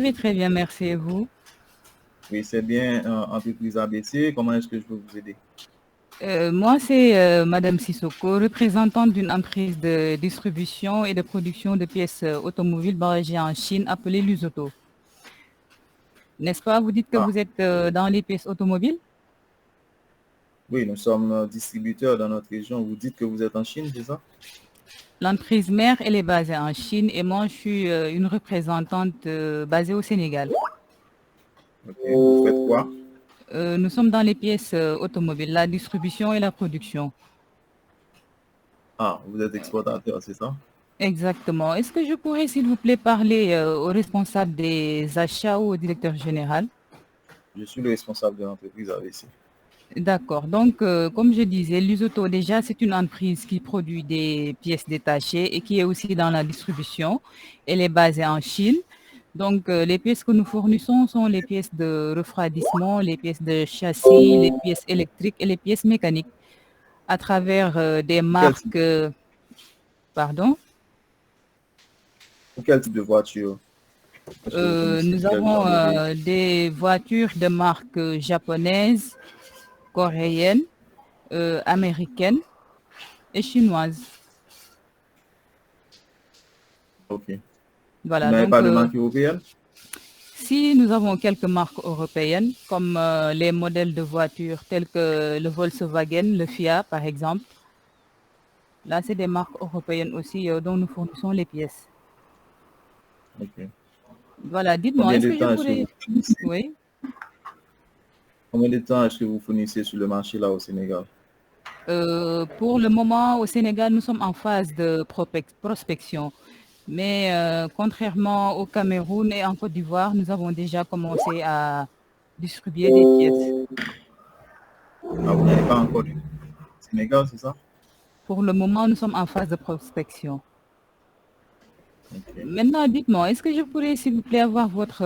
vais très bien, merci. Et vous? Oui, c'est bien, entreprise ABC. Comment est-ce que je peux vous aider? Moi, c'est Madame Sissoko, représentante d'une entreprise de distribution et de production de pièces automobiles basée en Chine appelée Lusoto. N'est-ce pas? Vous dites que Ah, vous êtes dans les pièces automobiles? oui, nous sommes distributeurs dans notre région. Vous dites que vous êtes en Chine, c'est ça? L'entreprise mère, elle est basée en Chine et moi, je suis une représentante basée au Sénégal. Ok. Vous faites quoi? Nous sommes dans les pièces automobiles, la distribution et la production. Ah, vous êtes exportateur, c'est ça? Exactement. Est-ce que je pourrais, s'il vous plaît, parler au responsable des achats ou au directeur général? Je suis le responsable de l'entreprise ABC. D'accord. Donc, comme je disais, Lusoto, déjà, c'est une entreprise qui produit des pièces détachées et qui est aussi dans la distribution. Elle est basée en Chine. Donc, les pièces que nous fournissons sont les pièces de refroidissement, les pièces de châssis, les pièces électriques et les pièces mécaniques à travers des Pour quel type, marques, pardon. pour quel type de voiture est-ce que vous fournissez? Nous Quel genre avons de véhicule? des voitures de marque japonaise, coréenne, américaine et chinoise. Ok. Vous Voilà, n'avez donc pas de marque européenne? si nous avons quelques marques européennes, comme les modèles de voitures tels que le Volkswagen, le Fiat par exemple, là c'est des marques européennes aussi dont nous fournissons les pièces. Ok. Voilà, dites-moi, Combien est-ce de que je temps est-ce que pourrais... vous fournissez? Oui. Combien de temps est-ce que vous fournissez sur le marché là au Sénégal? Pour le moment, au Sénégal, nous sommes en phase de prospection. Mais contrairement au Cameroun et en Côte d'Ivoire, nous avons déjà commencé à distribuer des pièces. Ah, vous n'avez pas encore du Sénégal, c'est ça? Pour le moment, nous sommes en phase de prospection. Ok. Maintenant, dites-moi, est-ce que je pourrais, s'il vous plaît, avoir votre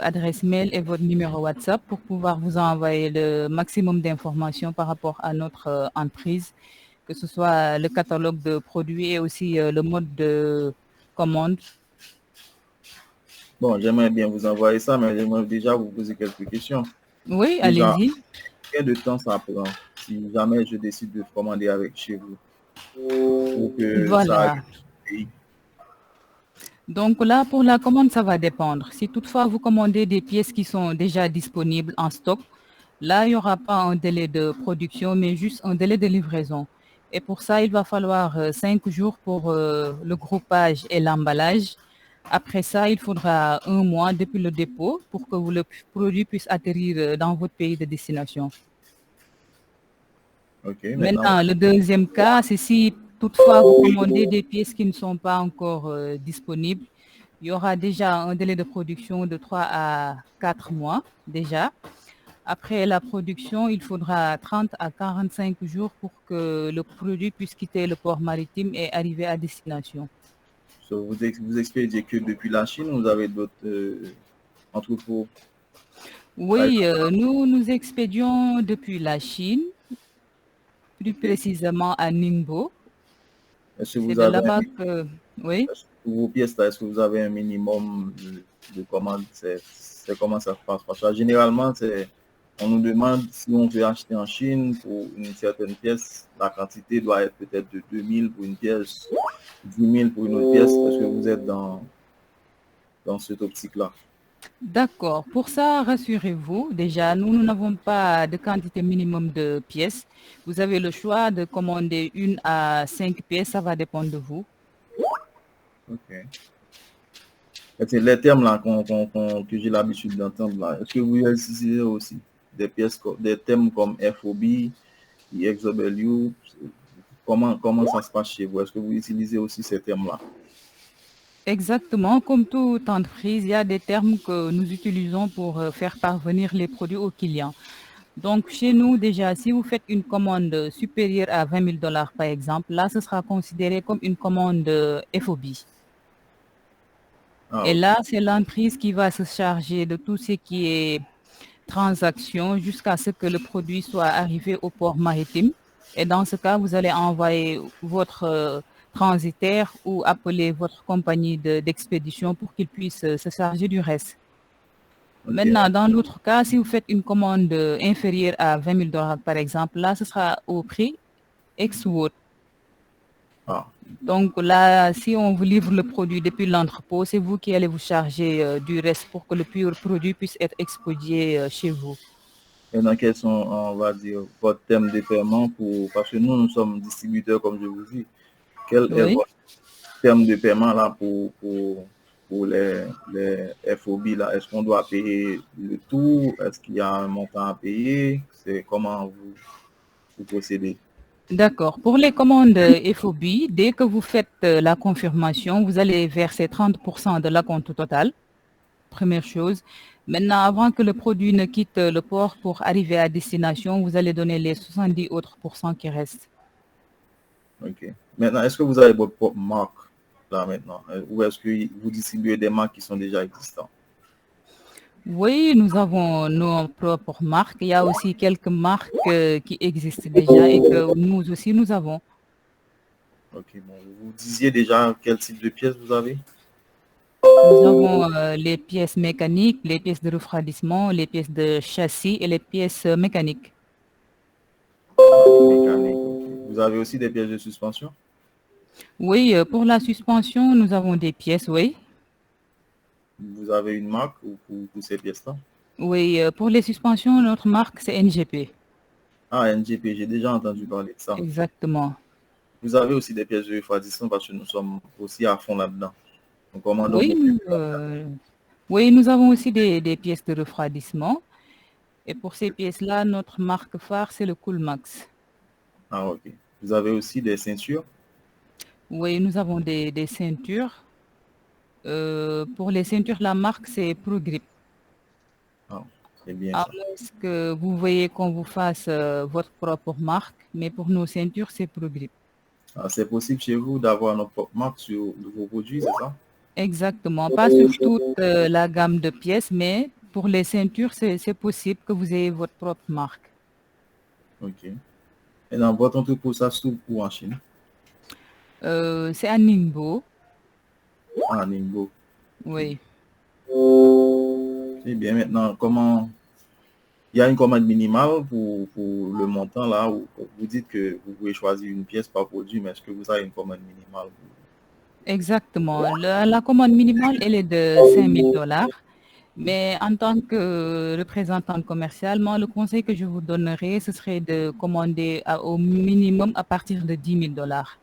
adresse mail et votre numéro WhatsApp pour pouvoir vous envoyer le maximum d'informations par rapport à notre entreprise, que ce soit le catalogue de produits et aussi le mode de commande? Bon, j'aimerais bien vous envoyer ça, mais j'aimerais déjà vous poser quelques questions. Oui, Déjà, allez-y. combien de temps ça prend si jamais je décide de commander avec chez vous pour que ça arrive Voilà. au pays? Donc là, pour la commande, ça va dépendre. Si toutefois vous commandez des pièces qui sont déjà disponibles en stock, là, il n'y aura pas un délai de production, mais juste un délai de livraison. Et pour ça, il va falloir 5 jours pour le groupage et l'emballage. Après ça, il faudra un mois depuis le dépôt pour que le produit puisse atterrir dans votre pays de destination. Ok, maintenant, Maintenant, le deuxième cas, c'est si toutefois vous commandez des pièces qui ne sont pas encore disponibles. Il y aura déjà un délai de production de 3 à 4 mois déjà. Après la production, il faudra 30 à 45 jours pour que le produit puisse quitter le port maritime et arriver à destination. vous expédiez que depuis la Chine ou vous avez d'autres entrepôts, par Oui, exemple? nous expédions depuis la Chine, plus Ok. précisément à Ningbo. Est-ce que C'est vous de avez là-bas que... Oui. pour vos pièces là, est-ce que vous avez un minimum de commandes? C'est comment ça se passe? Parce que généralement, on nous demande si on veut acheter en Chine pour une certaine pièce, la quantité doit être peut-être de 2000 pour une pièce, 10 000 pour une autre pièce. Est-ce que vous êtes dans cette optique-là? D'accord. Pour ça, rassurez-vous, déjà, nous n'avons pas de quantité minimum de pièces. Vous avez le choix de commander 1 à 5 pièces, ça va dépendre de vous. Ok. Et c'est les termes là que j'ai l'habitude d'entendre là. Est-ce que vous utilisez aussi des pièces, des termes comme FOB, XW? Comment ça se passe chez vous? Est-ce que vous utilisez aussi ces termes-là? Exactement, comme toute entreprise, il y a des termes que nous utilisons pour faire parvenir les produits aux clients. Donc, chez nous, déjà, si vous faites une commande supérieure à 20 000 dollars, par exemple, là, ce sera considéré comme une commande FOB. Ah, Et ok. là, c'est l'entreprise qui va se charger de tout ce qui est transaction jusqu'à ce que le produit soit arrivé au port maritime. Et dans ce cas, vous allez envoyer votre transitaire ou appeler votre compagnie d'expédition pour qu'il puisse se charger du reste. Ok. Maintenant, dans l'autre cas, si vous faites une commande inférieure à 20 000 dollars, par exemple, là, ce sera au prix ex-world. Ah, Donc là, si on vous livre le produit depuis l'entrepôt, c'est vous qui allez vous charger du reste pour que le pur produit puisse être expédié chez vous. maintenant, quels sont, on va dire, votre thème de paiement pour, parce que nous sommes distributeurs, comme je vous dis. Quel est Oui. votre terme de paiement là pour les FOB là? Est-ce qu'on doit payer le tout? Est-ce qu'il y a un montant à payer? C'est comment vous procédez? D'accord. Pour les commandes FOB, dès que vous faites la confirmation, vous allez verser 30% de l'acompte total. Première chose. Maintenant, avant que le produit ne quitte le port pour arriver à destination, vous allez donner les 70 autres pourcents qui restent. Ok. Maintenant, est-ce que vous avez votre propre marque là maintenant? Ou est-ce que vous distribuez des marques qui sont déjà existantes? Oui, nous avons nos propres marques. Il y a aussi quelques marques qui existent déjà et que nous aussi nous avons. Ok, bon. Vous disiez déjà quel type de pièces vous avez? Nous avons les pièces mécaniques, les pièces de refroidissement, les pièces de châssis et les pièces mécaniques. Mécanique, ok. Vous avez aussi des pièces de suspension? Oui, pour la suspension, nous avons des pièces, oui. Vous avez une marque pour ces pièces-là? Oui, pour les suspensions, notre marque, c'est NGP. Ah, NGP, j'ai déjà entendu parler de ça. Exactement. Vous avez aussi des pièces de refroidissement parce que nous sommes aussi à fond là-dedans. Nous commandons Oui, beaucoup. oui, nous avons aussi des pièces de refroidissement. Et pour ces pièces-là, notre marque phare, c'est le Coolmax. Ah, ok. Vous avez aussi des ceintures? Oui, nous avons des ceintures. Pour les ceintures, la marque, c'est ProGrip. Ah, c'est bien À ça. moins que vous voyez qu'on vous fasse votre propre marque, mais pour nos ceintures, c'est ProGrip. Ah, c'est possible chez vous d'avoir notre propre marque sur vos produits, c'est ça? Exactement. Pas sur toute la gamme de pièces, mais pour les ceintures, c'est possible que vous ayez votre propre marque. Ok. Et dans votre entrepôt, ça se trouve où en Chine? C'est à Ningbo. Ah, Ningbo. Ok. Oui. C'est bien. Maintenant, comment... Il y a une commande minimale pour le montant là où vous dites que vous pouvez choisir une pièce par produit, mais est-ce que vous avez une commande minimale? Exactement. La commande minimale, elle est de 5 000 dollars. Mais en tant que représentante commerciale, moi, le conseil que je vous donnerais, ce serait de commander au minimum à partir de 10 000 dollars.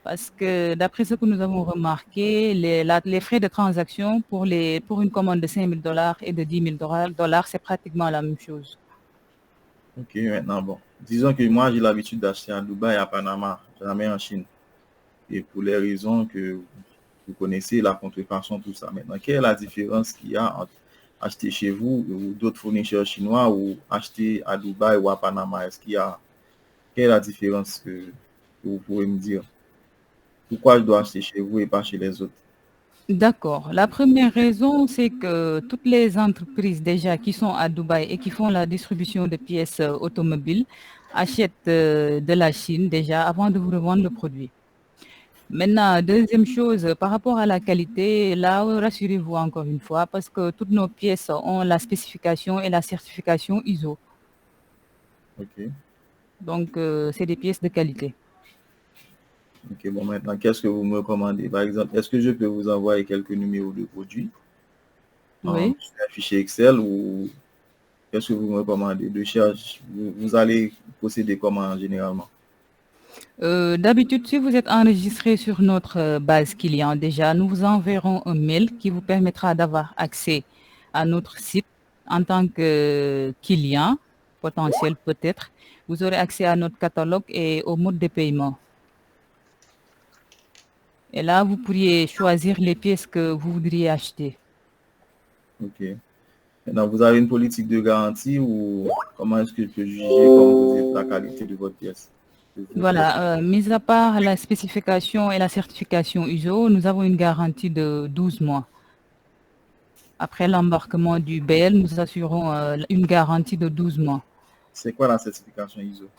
Parce que d'après ce que nous avons remarqué, les frais de transaction pour une commande de 5 000 dollars et de 10 000 dollars, c'est pratiquement la même chose. Ok, maintenant, bon. Disons que moi, j'ai l'habitude d'acheter à Dubaï, à Panama, jamais en Chine. Et pour les raisons que vous connaissez, la contrefaçon, tout ça. Maintenant, quelle est la différence qu'il y a entre acheter chez vous ou d'autres fournisseurs chinois ou acheter à Dubaï ou à Panama? Est-ce qu'il y a... Quelle est la différence que vous pouvez me dire? Pourquoi je dois acheter chez vous et pas chez les autres? D'accord. La première raison, c'est que toutes les entreprises déjà qui sont à Dubaï et qui font la distribution de pièces automobiles achètent de la Chine déjà avant de vous revendre le produit. Maintenant, deuxième chose, par rapport à la qualité, là, rassurez-vous encore une fois, parce que toutes nos pièces ont la spécification et la certification ISO. Ok. Donc, c'est des pièces de qualité. Ok, bon, maintenant, qu'est-ce que vous me recommandez? Par exemple, est-ce que je peux vous envoyer quelques numéros de produits Oui. sur un fichier Excel ou qu'est-ce que vous me recommandez de chercher? Vous allez procéder comment généralement? D'habitude, si vous êtes enregistré sur notre base client déjà, nous vous enverrons un mail qui vous permettra d'avoir accès à notre site en tant que client potentiel peut-être. Vous aurez accès à notre catalogue et au mode de paiement. Et là, vous pourriez choisir les pièces que vous voudriez acheter. Ok. Maintenant, vous avez une politique de garantie ou comment est-ce que je peux juger, comme vous dites, la qualité de votre pièce, de vos pièces? Voilà, mis à part la spécification et la certification ISO, nous avons une garantie de 12 mois. Après l'embarquement du BL, nous assurons une garantie de 12 mois. C'est quoi la certification ISO?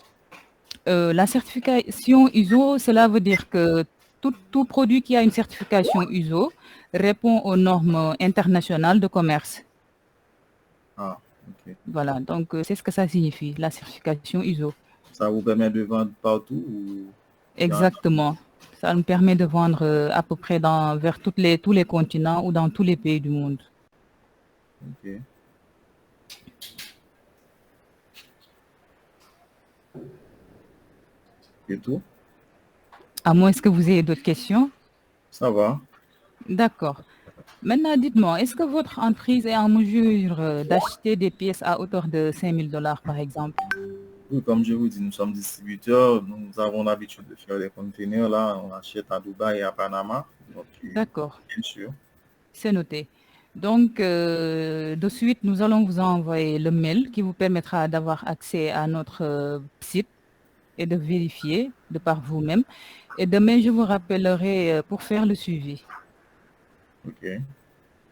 La certification ISO, cela veut dire que tout produit qui a une certification ISO répond aux normes internationales de commerce. Ah, ok. Voilà, donc c'est ce que ça signifie, la certification ISO. Ça vous permet de vendre partout ou bien? Exactement. Ça nous permet de vendre à peu près vers tous les continents ou dans tous les pays du monde. Ok. Et tout? À moins que vous ayez d'autres questions. Ça va. D'accord. Maintenant, dites-moi, est-ce que votre entreprise est en mesure d'acheter des pièces à hauteur de 5 000 $ par exemple? Oui, comme je vous dis, nous sommes distributeurs. Nous avons l'habitude de faire des conteneurs. Là, on achète à Dubaï et à Panama. Donc, D'accord, bien sûr. c'est noté. Donc, de suite, nous allons vous envoyer le mail qui vous permettra d'avoir accès à notre site et de vérifier de par vous-même. Et demain, je vous rappellerai pour faire le suivi. Ok.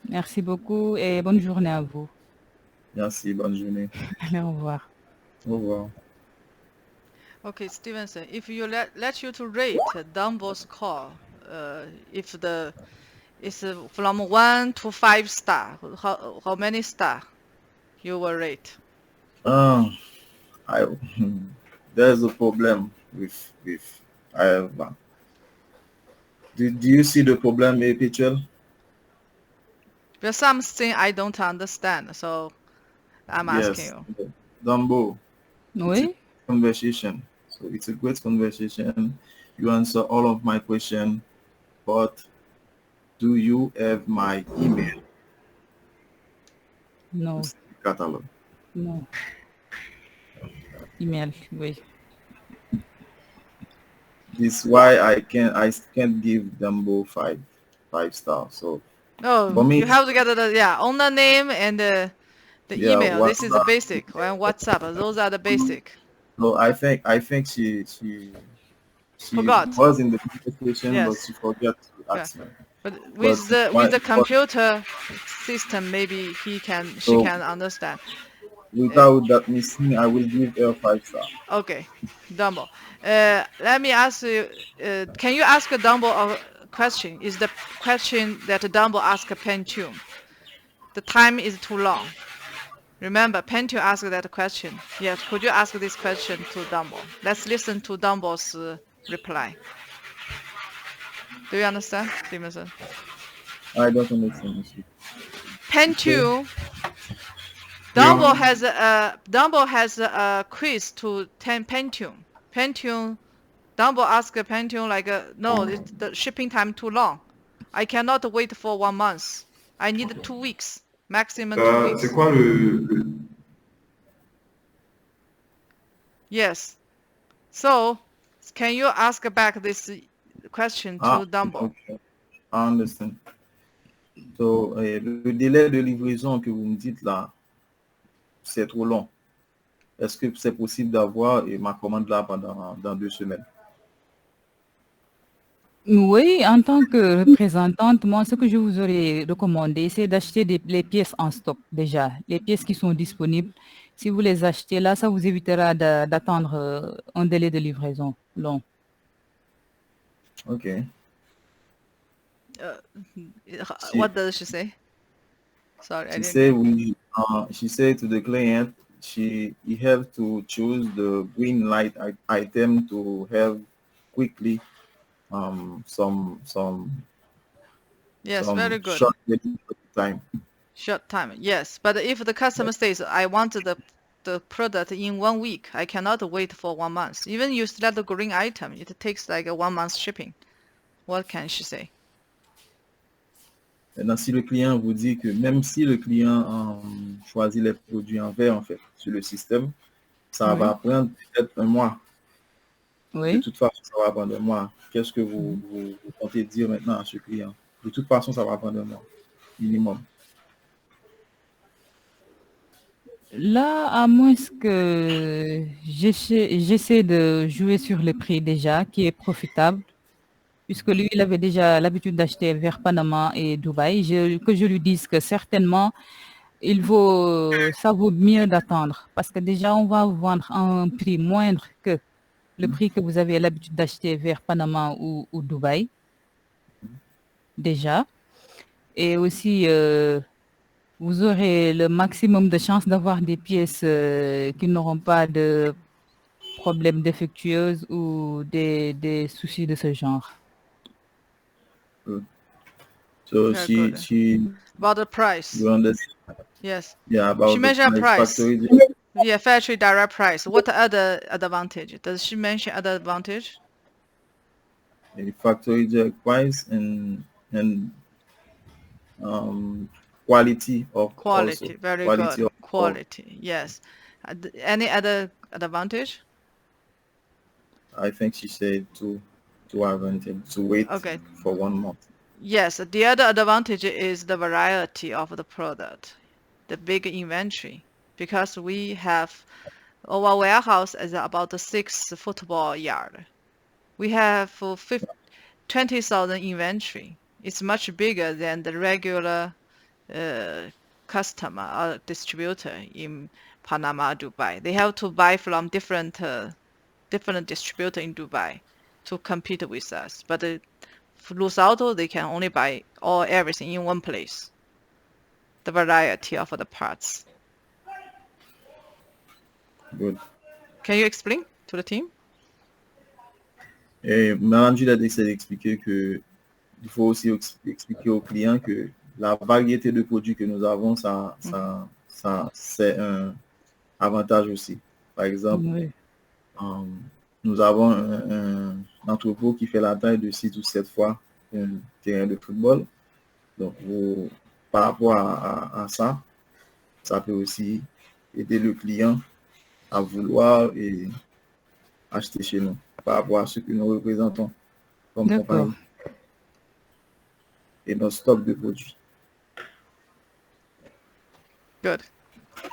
Merci beaucoup et bonne journée à vous. Merci. Bonne journée. Allez, au revoir. Au revoir. Okay, Stevenson, if you let you to rate Dumble's call, if the it's from 1 to 5 star, how many star you will rate? I there's a problem with I have. Do you see the problem, Rachel? There's something I don't understand, so I'm asking Yes. you. Dumbo. It's a Oui, conversation. So it's a great conversation. You answer all of my questions, but do you have my email to non, see the catalog? non. Email, oui. This is why I can't give Dumbo five stars. So Oh, for me, you have to get owner name and the yeah, email. what This is the basic. And WhatsApp. Those are the basic. so I think she Forgot. was in the conversation, but Yes. she forgot to Yeah. ask me. But But with the but computer system, maybe she so can understand. without that missing, I will give her 5 star. Okay, Dumbo. Let me ask you. Can you ask Dumbo a question? Is the question that Dumbo asked Pentium? The time is too long. Remember, Pentium asked that question. Yes. Could you ask this question to Dumbo? Let's listen to Dumbo's reply. Do you understand, Stevenson? I don't understand this. Okay. Pentium. Dumbo has a quiz to 10 Pentium. Pentium. Dumbo asked Pentium like, no, the shipping time too long. I cannot wait for 1 month. I need 2 weeks, maximum 2 weeks. C'est quoi le... Yes. So, can you ask back this question to Dumbo? Okay. I understand. So, le délai de livraison que vous me dites là, c'est trop long. Est-ce que c'est possible d'avoir ma commande là dans 2 semaines? Oui, en tant que représentante, moi, ce que je vous aurais recommandé, c'est d'acheter les pièces en stock déjà, les pièces qui sont disponibles. Si vous les achetez là, ça vous évitera d'attendre un délai de livraison long. Okay. What does she say? Sorry, I She didn't. said she said to the client he have to choose the green light item to have quickly some Yes, very good. short delivery time. Short time, yes. But if the customer says, I want the product in 1 week, I cannot wait for 1 month. Even you select the green item, it takes like a 1 month shipping. What can she say? Maintenant, si le client vous dit que même si le client choisit les produits en vert, en fait, sur le système, ça Oui. va prendre peut-être 1 mois. De Oui. toute façon, ça va prendre 1 mois. Qu'est-ce que vous comptez dire maintenant à ce client? De toute façon, ça va prendre 1 mois, minimum. Là, à moins que j'essaie de jouer sur le prix déjà, qui est profitable, puisque lui, il avait déjà l'habitude d'acheter vers Panama et Dubaï, que je lui dise que certainement, ça vaut mieux d'attendre, parce que déjà, on va vous vendre à un prix moindre que le prix que vous avez l'habitude d'acheter vers Panama ou Dubaï, déjà. Et aussi, vous aurez le maximum de chances d'avoir des pièces qui n'auront pas de problèmes défectueuses ou des soucis de ce genre. Good. So Very good. she About the price. you understand? Yes. Yeah, about She mentioned the price. factory. Yeah, factory direct price. What other advantage? Does she mention other advantage? The factory direct price and quality of Quality. also Very quality good. of Quality. Yes. Any other advantage? I think she said to advantage to wait Okay. for 1 month. Yes. The other advantage is the variety of the product, the big inventory, because we have our warehouse is about 6 football yard. We have 20,000 inventory. It's much bigger than the regular customer or distributor in Panama, Dubai. They have to buy from different distributor in Dubai to compete with us. But Luz Auto, they can only buy everything in one place. The variety of the parts. Good. Can you explain to the team? Et Madame Gillette essaie d'expliquer que il faut aussi expliquer aux clients que la variété de produits que nous avons, ça c'est un avantage aussi. Par exemple, Oui. nous avons un entrepôt qui fait la taille de 6 ou 7 fois un terrain de football. Donc, par rapport à ça, ça peut aussi aider le client à vouloir et acheter chez nous par rapport à ce que nous représentons comme D'accord. compagnie et notre stock de produits. Good.